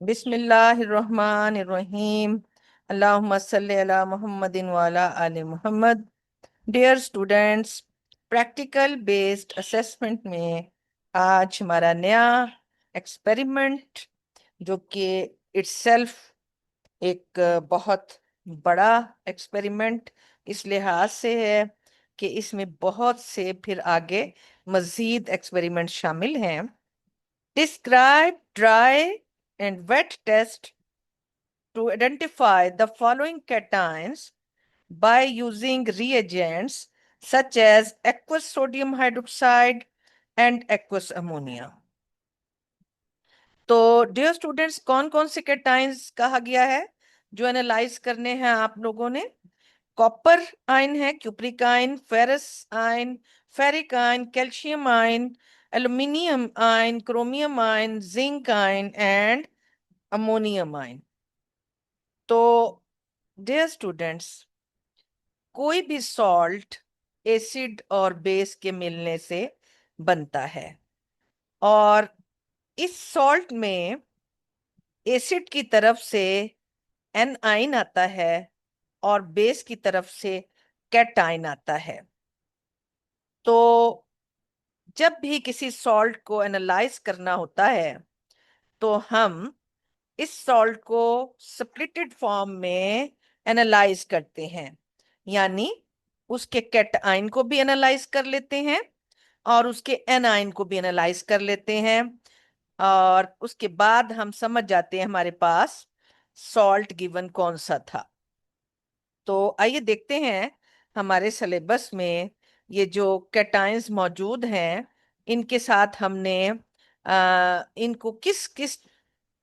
बिस्मिल्लाहिर्रहमानिर्रहीम। अल्लाहुम्मा सल्ली अला मुहम्मदिन व अला आलि मुहम्मद। Dear students, practical based assessment में आज हमारा नया एक्सपेरिमेंट, जो कि इट्सेल्फ एक बहुत बड़ा एक्सपेरिमेंट इस लिहाज से है कि इसमें बहुत से फिर आगे मजीद एक्सपेरिमेंट शामिल हैं। Describe dry and wet test to identify the following cations by using reagents such as aqueous sodium hydroxide and aqueous ammonia। तो डियर स्टूडेंट्स, कौन कौन से कैटाइंस कहा गया है जो एनालाइज करने हैं आप लोगों ने? कॉपर आयन है, cupric ion, ferrous ion, ferric ion, calcium ion, aluminium ion, chromium ion, zinc ion and ammonium ion. तो डियर स्टूडेंट्स, कोई भी सॉल्ट एसिड और बेस के मिलने से बनता है, और इस सॉल्ट में एसिड की तरफ से एनाइन आता है और बेस की तरफ से कैटाइन आता है। तो जब भी किसी सॉल्ट को एनालाइज करना होता है तो हम इस सॉल्ट को स्प्लिटेड फॉर्म में एनालाइज करते हैं, यानी उसके कैटाइन को भी एनालाइज कर लेते हैं और उसके एनाइन को भी एनालाइज कर लेते हैं, और उसके बाद हम समझ जाते हैं हमारे पास सॉल्ट गिवन कौन सा था। तो आइए देखते हैं हमारे सिलेबस में ये जो कैटाइंस मौजूद हैं, इनके साथ हमने इनको किस किस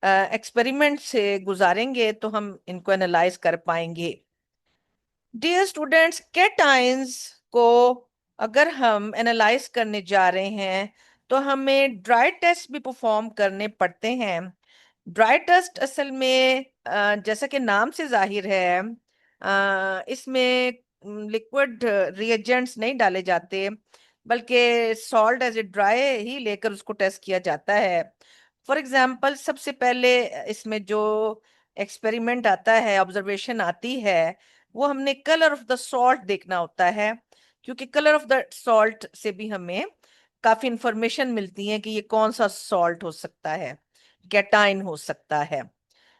एक्सपेरिमेंट से गुजारेंगे तो हम इनको एनालाइज कर पाएंगे। डियर स्टूडेंट्स, कैटाइंस को अगर हम एनालाइज करने जा रहे हैं तो हमें ड्राई टेस्ट भी परफॉर्म करने पड़ते हैं। ड्राई टेस्ट असल में जैसा कि नाम से जाहिर है, इसमें लिक्विड रिएजेंट्स नहीं डाले जाते, बल्कि सॉल्ट एज ए ड्राई ही लेकर उसको टेस्ट किया जाता है। फॉर एग्जांपल, सबसे पहले इसमें जो एक्सपेरिमेंट आता है, ऑब्जर्वेशन आती है, वो हमने कलर ऑफ द सॉल्ट देखना होता है, क्योंकि कलर ऑफ द सॉल्ट से भी हमें काफी इंफॉर्मेशन मिलती है कि ये कौन सा सॉल्ट हो सकता है, कैटाइन हो सकता है।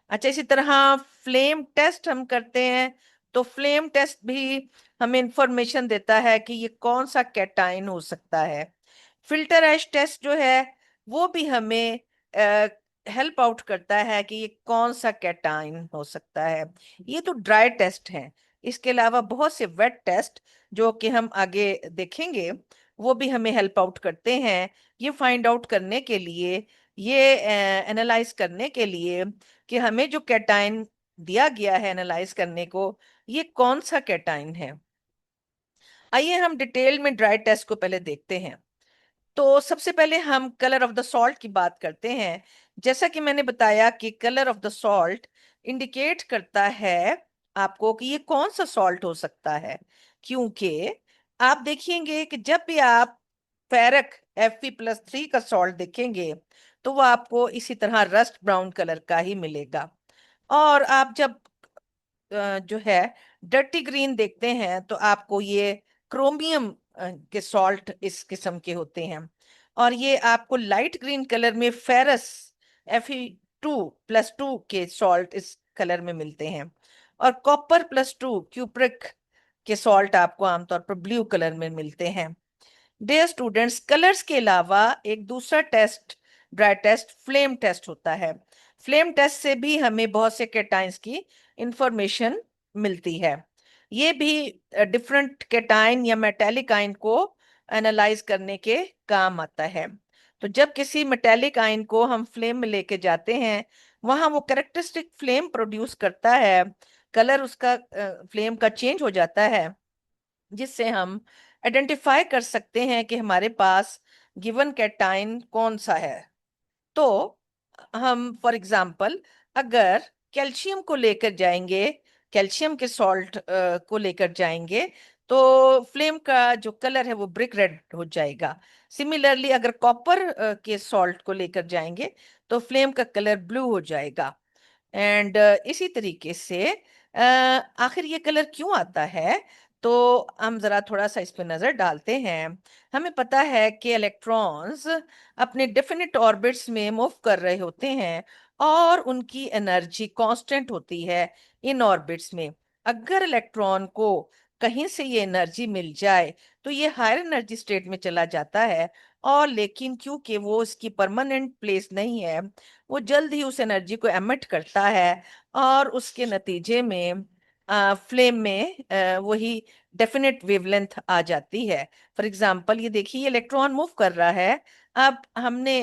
अच्छा, इसी तरह फ्लेम टेस्ट हम करते हैं, तो फ्लेम टेस्ट भी हमें इंफॉर्मेशन देता है कि ये कौन सा कैटाइन हो सकता है। फिल्टर एश टेस्ट जो है वो भी हमें हेल्प आउट करता है कि ये कौन सा कैटाइन हो सकता है। ये तो ड्राई टेस्ट हैं। इसके अलावा बहुत से वेट टेस्ट जो कि हम आगे देखेंगे, वो भी हमें हेल्प आउट करते हैं ये फाइंड आउट करने के लिए, ये एनालाइज करने के लिए कि हमें जो कैटाइन दिया गया है एनालाइज करने को, ये कौन सा कैटाइन है। आइए हम डिटेल में ड्राई टेस्ट को पहले देखते हैं। तो सबसे पहले हम कलर ऑफ द सॉल्ट की बात करते हैं। जैसा कि मैंने बताया कि colour of the salt indicate करता है आपको कि ये कौन सा सॉल्ट हो सकता है, क्योंकि आप देखेंगे कि जब भी आप फेरक Fe+3 का सॉल्ट देखेंगे तो वो आपको इसी तरह रस्ट ब्राउन कलर का ही मिलेगा। और आप जब जो है डर्टी ग्रीन देखते हैं तो आपको ये क्रोमियम के सॉल्ट इस किस्म के होते हैं। और ये आपको लाइट ग्रीन कलर में फेरस Fe2+2 के सॉल्ट इस कलर में मिलते हैं। और कॉपर+2 क्यूप्रिक के सॉल्ट आपको आमतौर पर ब्लू कलर में मिलते हैं। डियर स्टूडेंट्स, कलर्स के अलावा एक दूसरा test, dry test, flame test होता है। फ्लेम टेस्ट से भी हमें बहुत से कैटाइंस की इंफॉर्मेशन मिलती है। ये भी डिफरेंट कैटाइन या मेटेलिक आयन को एनालाइज करने के काम आता है। तो जब किसी मेटेलिक आयन को हम फ्लेम में लेके जाते हैं, वहां वो कैरेक्टरिस्टिक फ्लेम प्रोड्यूस करता है, कलर उसका फ्लेम का चेंज हो जाता है, जिससे हम आइडेंटिफाई कर सकते हैं कि हमारे पास गिवन कैटाइन कौन सा है। तो हम फॉर एग्जांपल अगर कैल्शियम को लेकर जाएंगे, कैल्शियम के सॉल्ट को लेकर जाएंगे, तो फ्लेम का जो कलर है वो ब्रिक रेड हो जाएगा। सिमिलरली अगर कॉपर के सॉल्ट को लेकर जाएंगे तो फ्लेम का कलर ब्लू हो जाएगा। एंड इसी तरीके से आखिर ये कलर क्यों आता है, तो हम जरा थोड़ा सा इस पे नजर डालते हैं। हमें पता है कि इलेक्ट्रॉन्स अपने डेफिनेट ऑर्बिट्स में मूव कर रहे होते हैं और उनकी एनर्जी कांस्टेंट होती है इन ऑर्बिट्स में। अगर इलेक्ट्रॉन को कहीं से ये एनर्जी मिल जाए तो ये हायर एनर्जी स्टेट में चला जाता है, और लेकिन क्योंकि वो इसकी परमानेंट प्लेस नहीं है, वो जल्द ही उस एनर्जी को एमिट करता है और उसके नतीजे में फ्लेम में वही डेफिनेट वेवलेंथ आ जाती है। फॉर एग्जांपल ये देखिए, ये इलेक्ट्रॉन मूव कर रहा है। अब हमने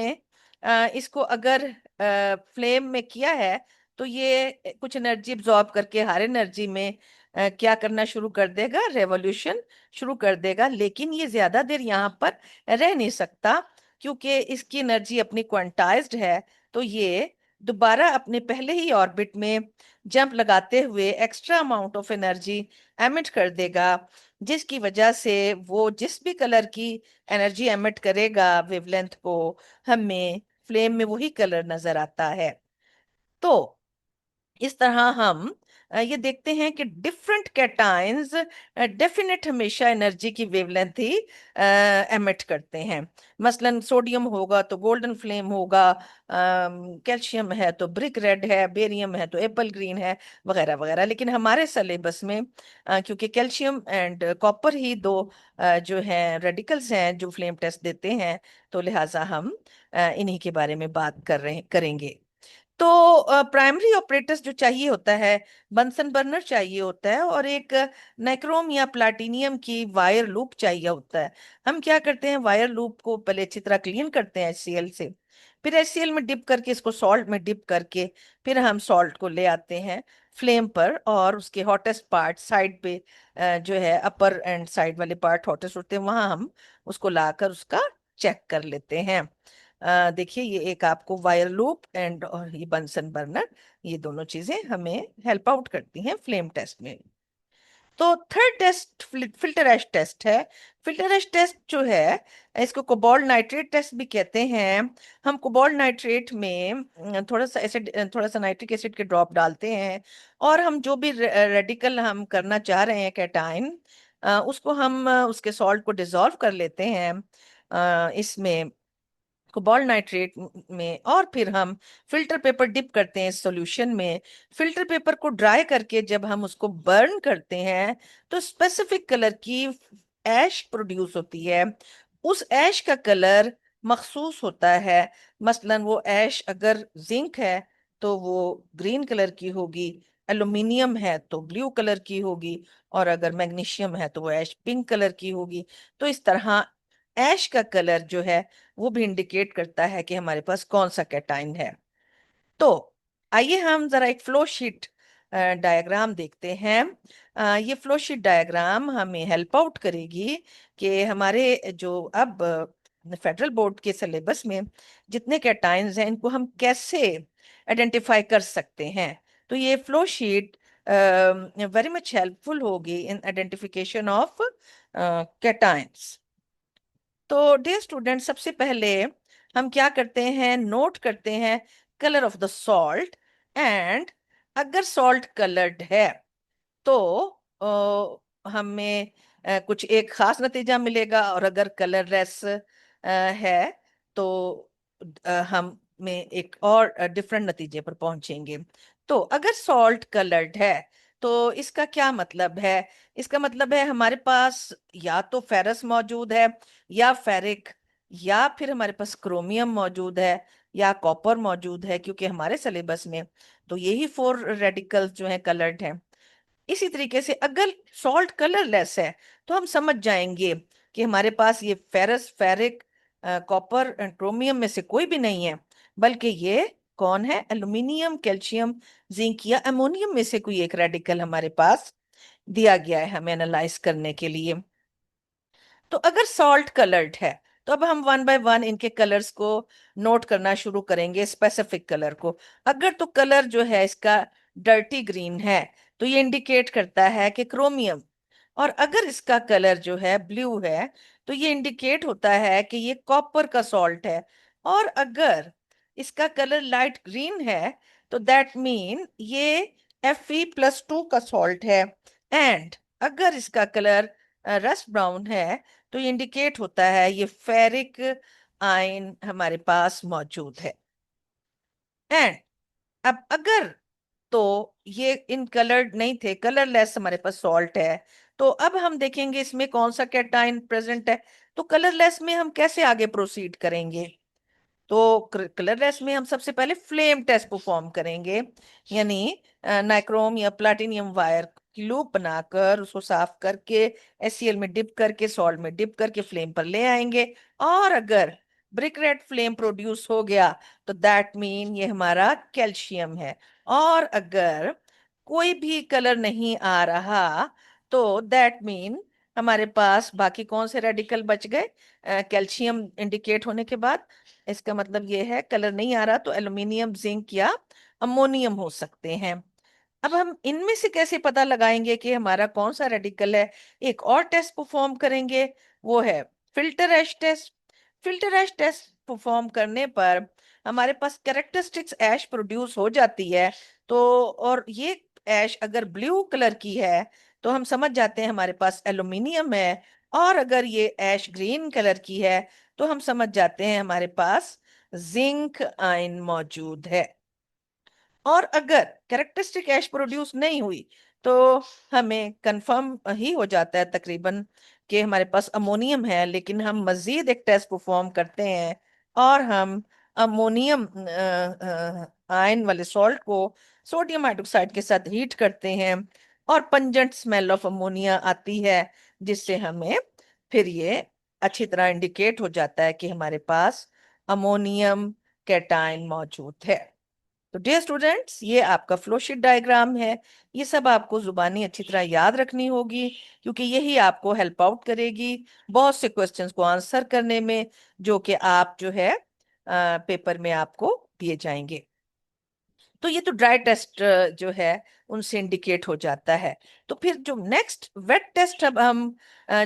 इसको अगर फ्लेम में किया है तो ये कुछ एनर्जी एब्जॉर्ब करके हायर एनर्जी में क्या करना शुरू कर देगा, रेवोल्यूशन शुरू कर देगा। लेकिन ये ज्यादा देर यहाँ पर रह नहीं सकता क्योंकि इसकी एनर्जी अपनी क्वांटाइज्ड है। तो ये दोबारा अपने पहले ही ऑर्बिट में जंप लगाते हुए extra amount of energy emit कर देगा, जिसकी वजह से वो जिस भी कलर की एनर्जी एमिट करेगा वेवलेंथ को, हमें फ्लेम में वही कलर नजर आता है। तो इस तरह हम ये देखते हैं कि डिफरेंट कैटायंस डेफिनेट हमेशा एनर्जी की वेवलेंथ ही एमिट करते हैं। मसलन सोडियम होगा तो गोल्डन फ्लेम होगा, कैल्शियम है तो ब्रिक रेड है, बेरियम है तो एप्पल ग्रीन है, वगैरह वगैरह। लेकिन हमारे सिलेबस में क्योंकि कैल्शियम एंड कॉपर ही दो जो हैं रेडिकल्स हैं जो फ्लेम टेस्ट देते हैं, तो लिहाजा हम इन्हीं के बारे में बात करेंगे। तो प्राइमरी ऑपरेटर्स जो चाहिए होता है, बंसन बर्नर चाहिए होता है, और एक नाइक्रोम या प्लाटिनियम की वायर लूप चाहिए होता है। हम क्या करते हैं, वायर लूप को पहले अच्छी तरह क्लीन करते हैं HCl से, फिर HCl में डिप करके इसको सॉल्ट में डिप करके फिर हम सॉल्ट को ले आते हैं फ्लेम पर, और उसके हॉटेस्ट पार्ट साइड पे जो है अपर एंड साइड वाले पार्ट हॉटेस्ट होते हैं, वहां हम उसको लाकर उसका चेक कर लेते हैं। देखिए, ये एक आपको वायर लूप एंड और ये बंसन बर्नर, ये दोनों चीजें हमें हेल्प आउट करती हैं फ्लेम टेस्ट में। तो थर्ड टेस्ट फिल्टर एश टेस्ट है। फिल्टर एश टेस्ट जो है, इसको कोबाल्ट नाइट्रेट टेस्ट भी कहते हैं। हम कोबाल्ट नाइट्रेट में थोड़ा सा एसिड, थोड़ा सा नाइट्रिक एसिड के ड्रॉप डालते हैं, और हम जो भी रेडिकल हम करना चाह रहे हैं कैटाइन, उसको हम उसके सॉल्ट को डिसॉल्व कर लेते हैं इसमें कोबाल्ट नाइट्रेट में, और फिर हम फिल्टर पेपर डिप करते हैं इस सॉल्यूशन में। फिल्टर पेपर को ड्राई करके जब हम उसको बर्न करते हैं तो स्पेसिफिक कलर की ऐश प्रोड्यूस होती है। उस ऐश का कलर मखसूस होता है। मसलन वो ऐश अगर जिंक है तो वो ग्रीन कलर की होगी, एल्यूमिनियम है तो ब्लू कलर की होगी, और अगर मैग्नीशियम है तो वो ऐश पिंक कलर की होगी। तो इस तरह ऐश का कलर जो है वो भी इंडिकेट करता है कि हमारे पास कौन सा कैटाइन है। तो आइए हम जरा एक फ्लो शीट डायग्राम देखते हैं। ये फ्लो शीट डायग्राम हमें हेल्प आउट करेगी कि हमारे जो अब फेडरल बोर्ड के सिलेबस में जितने कैटाइन्स हैं इनको हम कैसे आइडेंटिफाई कर सकते हैं। तो ये flow sheet very much helpful होगी इन आइडेंटिफिकेशन ऑफ कैटाइन्स। तो डियर स्टूडेंट, सबसे पहले हम क्या करते हैं, नोट करते हैं colour of the salt. And अगर सॉल्ट कलर्ड है तो हमें कुछ एक खास नतीजा मिलेगा, और अगर कलरलेस है तो हम में एक और डिफरेंट नतीजे पर पहुंचेंगे। तो अगर सॉल्ट कलर्ड है तो इसका क्या मतलब है? इसका मतलब है हमारे पास या तो फेरस मौजूद है, या फेरिक, या फिर हमारे पास क्रोमियम मौजूद है, या कॉपर मौजूद है, क्योंकि हमारे सिलेबस में तो यही 4 रेडिकल्स जो हैं कलर्ड हैं। इसी तरीके से अगर सॉल्ट कलरलेस है तो हम समझ जाएंगे कि हमारे पास ये ferrous, ferric, copper and chromium में से कोई भी नहीं है, बल्कि ये कौन है, एल्यूमिनियम, कैल्शियम, जिंक या अमोनियम में से कोई एक रेडिकल हमारे पास दिया गया है हमें एनालाइज करने के लिए। तो अगर सॉल्ट कलर्ड है तो अब हम वन बाय वन इनके कलर्स को नोट करना शुरू करेंगे, स्पेसिफिक कलर को। अगर तो कलर जो है इसका डर्टी ग्रीन है तो ये इंडिकेट करता है कि क्रोमियम और अगर इसका कलर जो है ब्लू है तो ये इंडिकेट होता है कि ये कॉपर का सॉल्ट है। और अगर इसका कलर लाइट ग्रीन है तो दैट मीन ये Fe+2 का सॉल्ट है। एंड अगर इसका कलर रस्ट ब्राउन है तो ये इंडिकेट होता है ये फेरिक आयन हमारे पास मौजूद है। एंड अब अगर तो ये इन कलर्ड नहीं थे, कलरलेस हमारे पास सॉल्ट है, तो अब हम देखेंगे इसमें कौन सा कैटाइन प्रेजेंट है। तो कलरलेस में हम कैसे आगे प्रोसीड करेंगे? तो कलरलेस में हम सबसे पहले फ्लेम टेस्ट परफॉर्म करेंगे, यानी नाइक्रोम या प्लाटिनियम वायर की लूप बनाकर उसको साफ करके HCl में डिप करके सॉल्ट में डिप करके फ्लेम पर ले आएंगे। और अगर ब्रिक रेड फ्लेम प्रोड्यूस हो गया तो दैट मीन ये हमारा कैल्शियम है। और अगर कोई भी कलर नहीं आ रहा तो दैट मीन हमारे पास बाकी कौन से रेडिकल बच गए कैल्शियम इंडिकेट होने के बाद। इसका मतलब ये है कलर नहीं आ रहा तो एल्युमिनियम, जिंक या अमोनियम हो सकते हैं। अब हम इनमें से कैसे पता लगाएंगे कि हमारा कौन सा रेडिकल है? एक और टेस्ट परफॉर्म करेंगे, वो है फिल्टर एश टेस्ट। फिल्टर एश टेस्ट परफॉर्म करने पर हमारे पास कैरेक्टरिस्टिक्स एश प्रोड्यूस हो जाती है। तो और ये एश अगर ब्लू कलर की है तो हम समझ जाते हैं हमारे पास एल्युमिनियम है। और अगर ये एश ग्रीन कलर की है तो हम समझ जाते हैं हमारे पास जिंक आयन मौजूद है। और अगर कैरेक्टरिस्टिक ऐश प्रोड्यूस नहीं हुई तो हमें कंफर्म ही हो जाता है तकरीबन कि हमारे पास अमोनियम है। लेकिन हम मजीद एक टेस्ट परफॉर्म करते हैं और हम अमोनियम आयन वाले सॉल्ट को सोडियम हाइड्रोक्साइड के साथ हीट करते हैं और पंजेंट स्मेल ऑफ अमोनिया आती है, जिससे हमें फिर ये अच्छी तरह इंडिकेट हो जाता है कि हमारे पास अमोनियम कैटायन मौजूद है। तो डियर स्टूडेंट्स, ये आपका फ्लोशीट डायग्राम है। ये सब आपको जुबानी अच्छी तरह याद रखनी होगी, क्योंकि यही आपको हेल्प आउट करेगी बहुत से क्वेश्चंस को आंसर करने में, जो कि आप जो है पेपर में आपको दिए जाएंगे। तो ये तो ड्राई टेस्ट जो है उनसे इंडिकेट हो जाता है। तो फिर जो नेक्स्ट वेट टेस्ट अब हम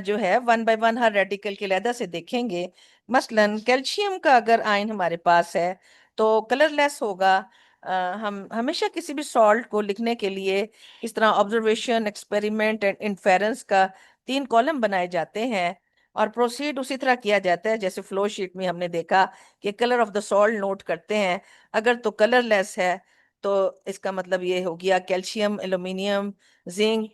जो है one by one her radical के लहदा से देखेंगे। मसलन कैल्शियम का अगर आयन हमारे पास है तो कलरलेस होगा। हम हमेशा किसी भी सॉल्ट को लिखने के लिए इस तरह ऑब्जर्वेशन, एक्सपेरिमेंट एंड इन्फेरेंस का 3 कॉलम बनाए जाते हैं और प्रोसीड उसी तरह किया जाता है जैसे फ्लो शीट में हमने देखा कि colour of the salt note करते हैं। अगर तो कलरलेस है तो इसका मतलब ये हो गया calcium, aluminium, zinc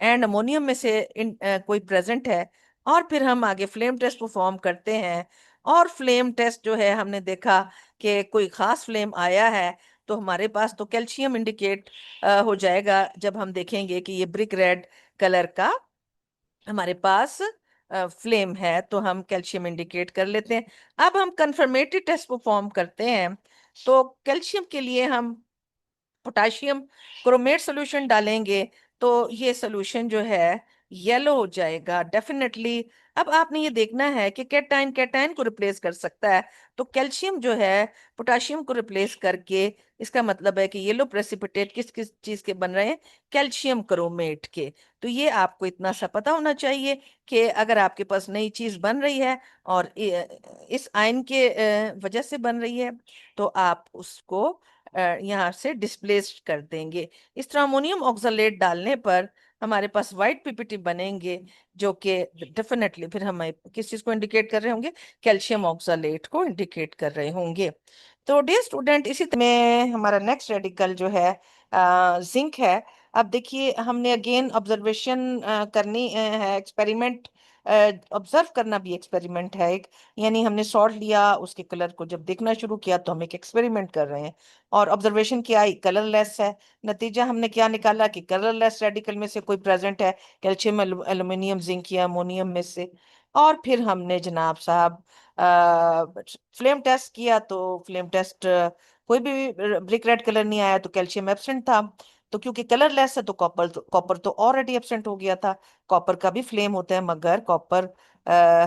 and ammonium में से कोई प्रेजेंट है। और फिर हम आगे फ्लेम टेस्ट परफॉर्म करते हैं। और फ्लेम टेस्ट जो है हमने देखा कि कोई खास फ्लेम आया है तो हमारे पास तो कैल्शियम इंडिकेट हो जाएगा जब हम देखेंगे कि ये ब्रिक रेड कलर का हमारे पास फ्लेम है, तो हम कैल्शियम इंडिकेट कर लेते हैं। अब हम कंफर्मेटरी टेस्ट परफॉर्म करते हैं। तो कैल्शियम के लिए हम पोटाशियम क्रोमेट सोल्यूशन डालेंगे तो ये सोल्यूशन जो है येलो हो जाएगा डेफिनेटली। अब आपने ये देखना है कि कैटायन कैटायन को रिप्लेस कर सकता है, तो कैल्शियम जो है पोटाशियम को रिप्लेस करके, इसका मतलब है कि येलो प्रेसिपिटेट किस किस चीज के बन रहे हैं? कैल्शियम क्रोमेट के। तो ये आपको इतना सा पता होना चाहिए कि अगर आपके पास नई चीज बन रही है और इस आयन के वजह से बन रही है तो आप उसको यहाँ से डिस्प्लेस कर देंगे। इस तरह अमोनियम ऑक्सलेट डालने पर हमारे पास व्हाइट पीपीटी बनेंगे, जो कि डेफिनेटली फिर हम किस चीज को इंडिकेट कर रहे होंगे? कैल्शियम ऑक्सलेट को इंडिकेट कर रहे होंगे। तो डियर स्टूडेंट, इसी तरह में हमारा नेक्स्ट रेडिकल जो है जिंक है। अब देखिए, हमने अगेन ऑब्जर्वेशन करनी है, एक्सपेरिमेंट ऑब्जर्व करना भी एक्सपेरिमेंट है एक। यानी हमने सॉल्ट लिया, उसके कलर को जब देखना शुरू किया तो हम एक एक्सपेरिमेंट कर रहे हैं और ऑब्जर्वेशन क्या आई? कलरलेस है। नतीजा हमने क्या निकाला कि कलरलेस रेडिकल में से कोई प्रेजेंट है कैल्शियम, एल्यूमिनियम, जिंक या अमोनियम में से। और फिर हमने जनाब साहब फ्लेम टेस्ट किया तो फ्लेम टेस्ट कोई भी ब्रिक रेड कलर नहीं आया, तो कैल्शियम एब्सेंट था। तो क्योंकि कलरलेस है तो कॉपर तो ऑलरेडी एब्सेंट हो गया था। कॉपर का भी फ्लेम होता है, मगर कॉपर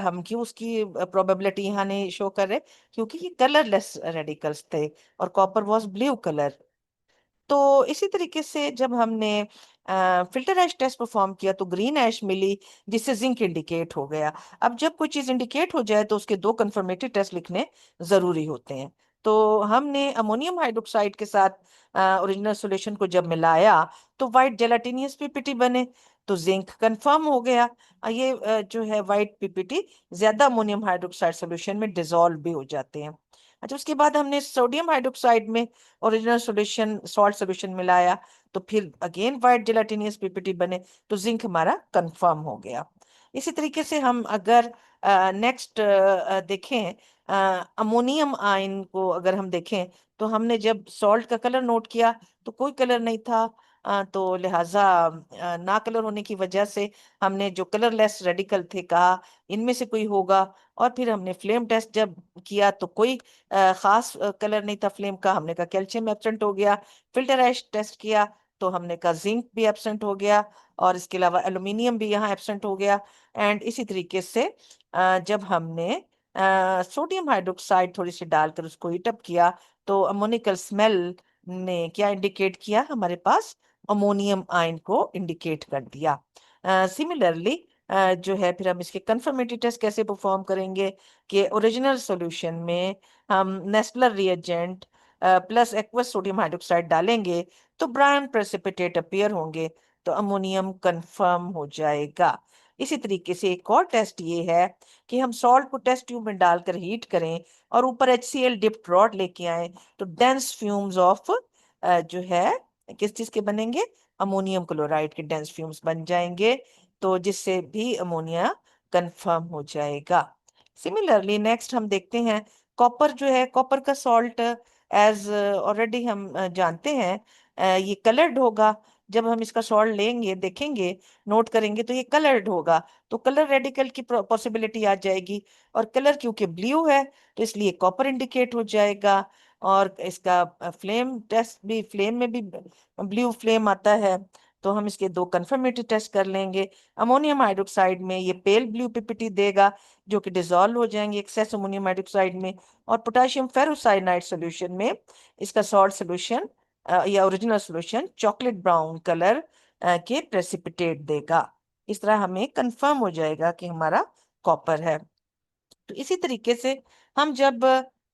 हम क्यों उसकी प्रोबेबिलिटी यहाँ नहीं शो कर रहे? क्योंकि ये कलरलेस रेडिकल्स थे और कॉपर वाज ब्लू कलर। तो इसी तरीके से जब हमने फिल्टर एश टेस्ट परफॉर्म किया तो ग्रीन एश मिली, जिससे जिंक इंडिकेट हो गया। अब जब कोई चीज इंडिकेट हो जाए तो उसके दो कंफर्मेटरी टेस्ट लिखने जरूरी होते हैं। तो हमने अमोनियम हाइड्रोक्साइड के साथ ओरिजिनल सॉल्यूशन को जब मिलाया तो वाइट जेलाटिनियस पीपीटी बने, तो जिंक कंफर्म हो गया। ये जो है वाइट पीपीटी ज्यादा अमोनियम हाइड्रोक्साइड सॉल्यूशन में डिसॉल्व भी हो जाते हैं। अच्छा, उसके बाद हमने सोडियम हाइड्रोक्साइड में ओरिजिनल सॉल्यूशन सॉल्ट सॉल्यूशन मिलाया, तो फिर अगेन वाइट जेलाटिनियस पीपीटी बने, तो जिंक हमारा कंफर्म हो गया। इसी तरीके से हम अगर नेक्स्ट देखें, अमोनियम आयन को अगर हम देखें, तो हमने जब सॉल्ट का कलर नोट किया तो कोई कलर नहीं था। तो लिहाजा ना कलर होने की वजह से हमने जो कलरलेस रेडिकल थे कहा इनमें से कोई होगा। और फिर हमने फ्लेम टेस्ट जब किया तो कोई खास कलर नहीं था फ्लेम का, हमने कहा कैल्शियम एब्सेंट हो गया। फिल्टर एश टेस्ट किया तो हमने कहा जिंक भी एब्सेंट हो गया, और इसके अलावा एल्यूमिनियम भी यहाँ एब्सेंट हो गया। एंड इसी तरीके से जब हमने सोडियम हाइड्रोक्साइड थोड़ी सी डालकर उसको हीटअप किया तो अमोनिकल स्मेल ने क्या इंडिकेट किया, हमारे पास अमोनियम आयन को इंडिकेट कर दिया। सिमिलरली जो है फिर हम इसके कंफर्मेटरी टेस्ट कैसे परफॉर्म करेंगे कि ओरिजिनल सॉल्यूशन में हम Nessler reagent plus aqueous sodium hydroxide डालेंगे तो ब्राउन प्रेसिपिटेट अपीयर होंगे, तो अमोनियम कंफर्म हो जाएगा। इसी तरीके से एक और टेस्ट ये है कि हम सॉल्ट को टेस्ट ट्यूब में डालकर हीट करें और ऊपर HCl डिप्ड रॉड लेके आए, तो डेंस फ्यूम्स ऑफ जो है किस चीज के बनेंगे, अमोनियम क्लोराइड के डेंस फ्यूम्स बन जाएंगे, तो जिससे भी अमोनिया कंफर्म हो जाएगा। सिमिलरली नेक्स्ट हम देखते हैं कॉपर जो है, कॉपर का सॉल्ट एज ऑलरेडी हम जानते हैं ये कलर्ड होगा। जब हम इसका सॉल्ट लेंगे देखेंगे नोट करेंगे तो ये कलर्ड होगा, तो कलर रेडिकल की पॉसिबिलिटी आ जाएगी। और कलर क्योंकि ब्लू है तो इसलिए कॉपर इंडिकेट हो जाएगा। और इसका फ्लेम टेस्ट भी, फ्लेम में भी ब्लू फ्लेम आता है, तो हम इसके दो कंफर्मेटरी टेस्ट कर लेंगे। अमोनियम हाइड्रोक्साइड में ये पेल ब्लू पीपीटी देगा जो कि डिसॉल्व हो जाएंगे एक्सेस अमोनियम हाइड्रोक्साइड में। और पोटेशियम फेरोसाइनाइड सॉल्यूशन में इसका सॉल्ट सॉल्यूशन या original solution chocolate brown colour के प्रेसिपिटेट देगा। इस तरह हमें कंफर्म हो जाएगा कि हमारा कॉपर है। तो इसी तरीके से हम जब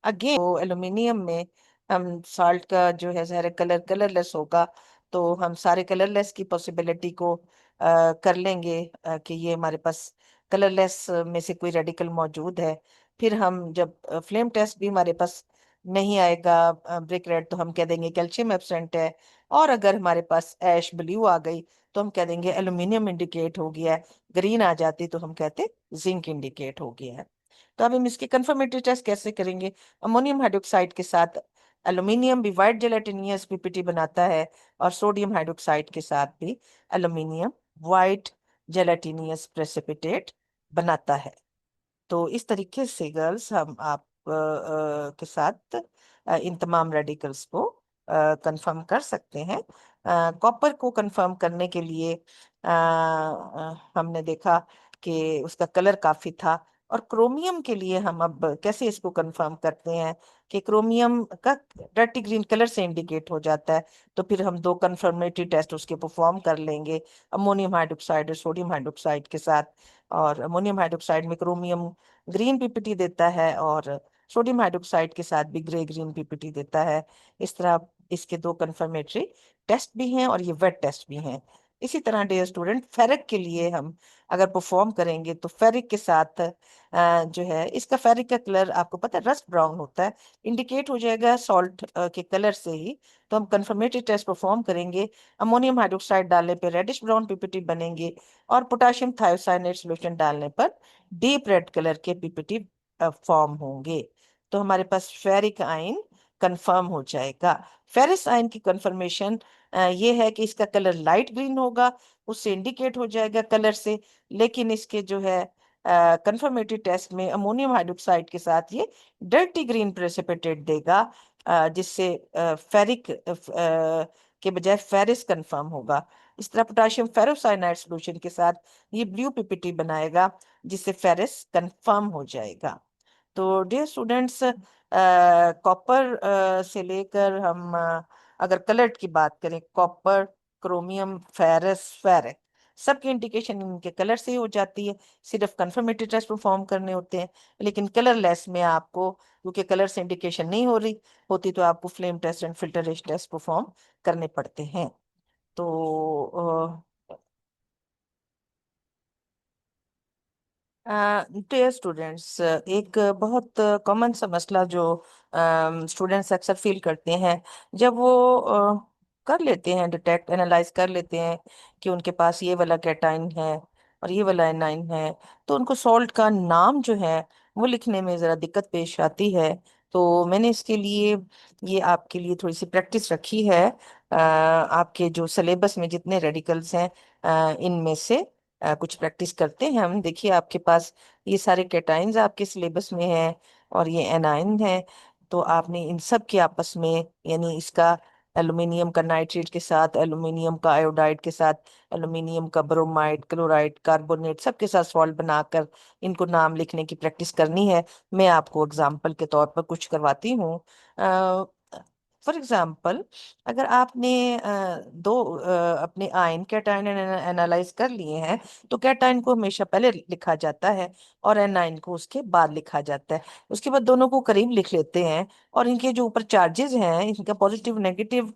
अगेन तो एल्यूमिनियम में हम सॉल्ट का जो है जहर कलर कलरलेस होगा, तो हम सारे कलरलेस की पॉसिबिलिटी को कर लेंगे कि ये हमारे पास कलरलेस में से कोई रेडिकल मौजूद है। फिर हम जब फ्लेम टेस्ट भी हमारे पास नहीं आएगा ब्रिक रेड, तो हम कह देंगे कैल्शियम एब्सेंट है। और अगर हमारे पास ऐश ब्लू आ गई तो हम कह देंगे एल्यूमिनियम इंडिकेट हो गया है। ग्रीन आ जाती तो हम कहते जिंक इंडिकेट हो गया है। तो अब हम इसके कंफर्मेटरी टेस्ट कैसे करेंगे, अमोनियम हाइड्रोक्साइड के साथ एल्यूमिनियम भी वाइट जेलेटिनियस पीपीटी बनाता है, और सोडियम हाइड्रोक्साइड के साथ भी एल्यूमिनियम वाइट जेलेटिनियस प्रेसिपिटेट बनाता है। तो इस तरीके से गर्ल्स हम आप के साथ इन तमाम रेडिकल्स को कंफर्म कर सकते हैं। कॉपर को कंफर्म करने के लिए हमने देखा कि उसका कलर काफी था। और क्रोमियम के लिए हम अब कैसे इसको कंफर्म करते हैं कि क्रोमियम का डर्टी ग्रीन कलर से इंडिकेट हो जाता है, तो फिर हम दो कंफर्मेटरी टेस्ट उसके परफॉर्म कर लेंगे अमोनियम हाइड्रोक्साइड और सोडियम हाइड्रोक्साइड के साथ। और अमोनियम हाइड्रोक्साइड में क्रोमियम ग्रीन पीपीटी देता है और सोडियम हाइड्रोक्साइड के साथ भी ग्रे ग्रीन पीपीटी देता है। इस तरह इसके दो कंफर्मेटरी टेस्ट भी हैं और ये वेट टेस्ट भी हैं। इसी तरह डियर स्टूडेंट फेरिक के लिए हम अगर परफॉर्म करेंगे तो फेरिक के साथ जो है इसका फेरिक का कलर आपको पता है रस्ट ब्राउन होता है, इंडिकेट हो जाएगा सॉल्ट के कलर से ही। तो हम कंफर्मेटरी टेस्ट परफॉर्म करेंगे, अमोनियम हाइड्रोक्साइड डालने पर रेडिश ब्राउन पीपीटी बनेंगे, और पोटेशियम थायोसाइनेट सॉल्यूशन डालने पर डीप रेड कलर के पीपीटी फॉर्म होंगे। तो हमारे पास फेरिक आयन कंफर्म हो जाएगा। फेरिस आयन की कंफर्मेशन ये है कि इसका कलर लाइट ग्रीन होगा, उससे इंडिकेट हो जाएगा कलर से। लेकिन इसके जो है कंफर्मेटरी टेस्ट में अमोनियम हाइड्रोक्साइड के साथ ये डर्टी ग्रीन प्रेसिपिटेट देगा, जिससे फेरिक के बजाय फेरिस कंफर्म होगा। इस तरह पोटेशियम फेरोसाइनाइड सॉल्यूशन के साथ ये ब्लू पीपीटी बनाएगा, जिससे फेरिस कंफर्म हो जाएगा। तो डियर स्टूडेंट्स कॉपर से लेकर हम अगर कलर्ड की बात करें, कॉपर, क्रोमियम, फेरस, फेरिक, सबकी इंडिकेशन इनके कलर से ही हो जाती है। सिर्फ कंफर्मेटरी टेस्ट परफॉर्म करने होते हैं। लेकिन कलरलेस में आपको, क्योंकि कलर से इंडिकेशन नहीं हो रही होती, तो आपको flame test and filter test perform करने पड़ते हैं। तो डियर स्टूडेंट्स, एक बहुत कॉमन सा मसला जो स्टूडेंट्स अक्सर फील करते हैं, जब वो कर लेते हैं, डिटेक्ट एनालाइज कर लेते हैं कि उनके पास ये वाला कैटाइन है और ये वाला एनाइन है, तो उनको सॉल्ट का नाम जो है वो लिखने में ज़रा दिक्कत पेश आती है। तो मैंने इसके लिए ये आपके लिए थोड़ी सी प्रैक्टिस रखी है। आपके जो सिलेबस में जितने रेडिकल्स हैं, इनमें से कुछ प्रैक्टिस करते हैं हम। देखिए, आपके पास ये सारे कैटाइन्स आपके सिलेबस में हैं और ये एनाइन है। तो आपने इन सब के आपस में, यानी इसका एल्युमिनियम का नाइट्रेट के साथ, एल्युमिनियम का आयोडाइड के साथ, एल्युमिनियम का ब्रोमाइड, क्लोराइड, कार्बोनेट, सबके साथ सॉल्ट बनाकर इनको नाम लिखने की प्रैक्टिस करनी है। मैं आपको एग्जाम्पल के तौर पर कुछ करवाती हूँ। फॉर एग्जाम्पल, अगर आपने दो अपने आयन कैटायन एनालाइज कर लिए हैं, तो कैटायन को हमेशा पहले लिखा जाता है और एनायन को उसके बाद लिखा जाता है। उसके बाद दोनों को करीब लिख लेते हैं, और इनके जो ऊपर चार्जेस हैं, इनका पॉजिटिव नेगेटिव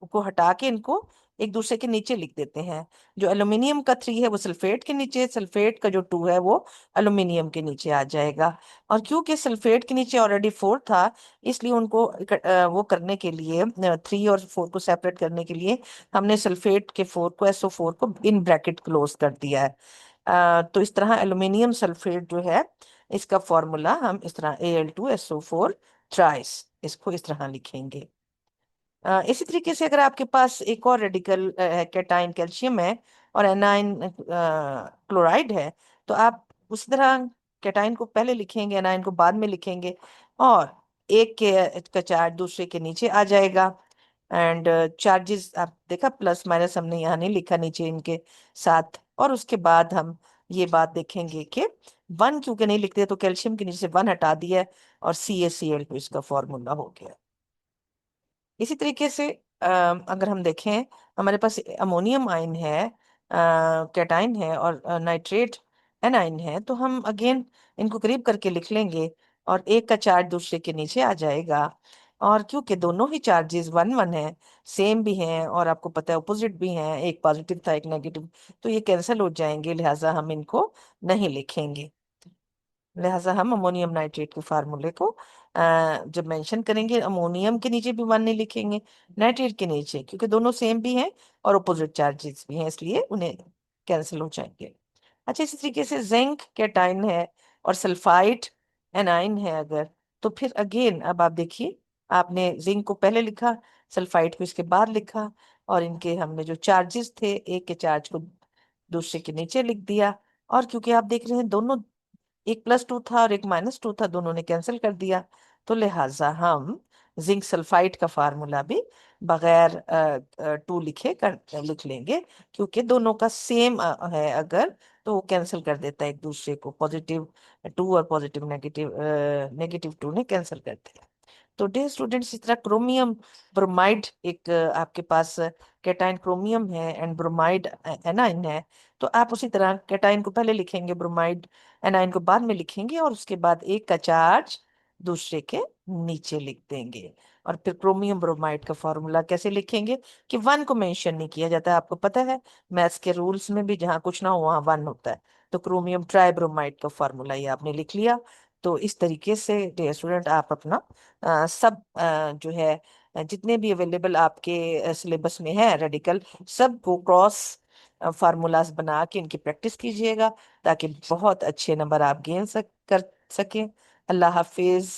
को हटा के इनको एक दूसरे के नीचे लिख देते हैं। जो एल्यूमिनियम का 3 है वो सल्फेट के नीचे, सल्फेट का जो 2 है वो एल्यूमिनियम के नीचे आ जाएगा। और क्योंकि सल्फेट के नीचे ऑलरेडी 4 था, इसलिए उनको वो करने के लिए, 3 और 4 को सेपरेट करने के लिए, हमने सल्फेट के 4 को, SO4 को इन ब्रैकेट क्लोज कर दिया है। तो इस तरह एल्यूमिनियम सल्फेट जो है, इसका फॉर्मूला हम इस तरह Al2SO4 ट्राइस, इसको इस तरह लिखेंगे। इसी तरीके से अगर आपके पास एक और रेडिकल है, कैटाइन कैल्शियम है और एनाइन क्लोराइड है, तो आप उसी तरह कैटाइन को पहले लिखेंगे, एनाइन को बाद में लिखेंगे, और एक के का चार्ज दूसरे के नीचे आ जाएगा। एंड चार्जेस आप देखा, प्लस माइनस हमने यहाँ नहीं लिखा नीचे इनके साथ। और उसके बाद हम ये बात देखेंगे कि 1 क्योंकि नहीं लिखते, तो कैल्शियम के नीचे से 1 हटा दिया है और CaCl2 इसका फॉर्मूला हो गया। इसी तरीके से अगर हम देखें, हमारे पास अमोनियम आयन है, कैटाइन है, और नाइट्रेट एनाइन है, तो हम अगेन इनको करीब करके लिख लेंगे और एक का चार्ज दूसरे के नीचे आ जाएगा। और क्योंकि दोनों ही चार्जेस 1 1 है, सेम भी हैं, और आपको पता है अपोजिट भी हैं, एक पॉजिटिव था एक नेगेटिव, तो ये कैंसिल हो जाएंगे, लिहाजा हम इनको नहीं लिखेंगे। लिहाजा हम अमोनियम नाइट्रेट के फार्मूले को जब मेंशन करेंगे, अमोनियम के नीचे भी 1 नहीं लिखेंगे, नाइट्रेट के नीचे, क्योंकि दोनों सेम भी हैं और अपोजिट चार्जेस भी हैं, इसलिए उन्हें कैंसिल हो जाएंगे। अच्छा, इसी तरीके से जिंक कैटाइन है और सल्फाइड एनाइन है अगर, तो फिर अगेन अब आप देखिए, आपने जिंक को पहले लिखा, सल्फाइड को इसके बाद लिखा, और इनके हमने जो चार्जेस थे, एक के चार्ज को दूसरे के नीचे लिख दिया। और क्योंकि आप देख रहे हैं दोनों, एक +2 था और एक -2 था, दोनों ने कैंसिल कर दिया, तो लिहाजा हम जिंक सल्फाइड का फार्मूला भी बगैर 2 लिखे लिख लेंगे, क्योंकि दोनों का सेम है अगर, तो वो कैंसिल कर देता है एक दूसरे को, +2 और पॉजिटिव नेगेटिव, -2 ने कैंसिल कर दिया। तो डे स्टूडेंट्स, इस तरह क्रोमियम ब्रोमाइड, एक आपके पास कैटाइन क्रोमियम है एंड ब्रोमाइड एनाइन है, तो आप उसी तरह कैटाइन को पहले लिखेंगे, ब्रोमाइड एनाइन को बाद में लिखेंगे, और उसके बाद एक का चार्ज दूसरे के नीचे लिख देंगे। और फिर क्रोमियम ब्रोमाइड का फॉर्मूला कैसे लिखेंगे कि 1 को मेंशन नहीं किया जाता है, आपको पता है मैथ्स के रूल्स में भी जहाँ कुछ ना हो वहाँ 1 होता है। तो क्रोमियम ट्राइब्रोमाइड का फॉर्मूला ये आपने लिख लिया। तो इस तरीके से डियर स्टूडेंट, आप अपना सब जो है, जितने भी अवेलेबल आपके सिलेबस में है रेडिकल, सब को क्रॉस फार्मूलाज बना के इनकी प्रैक्टिस कीजिएगा, ताकि बहुत अच्छे नंबर आप गेन कर सकें। अल्लाह हाफिज।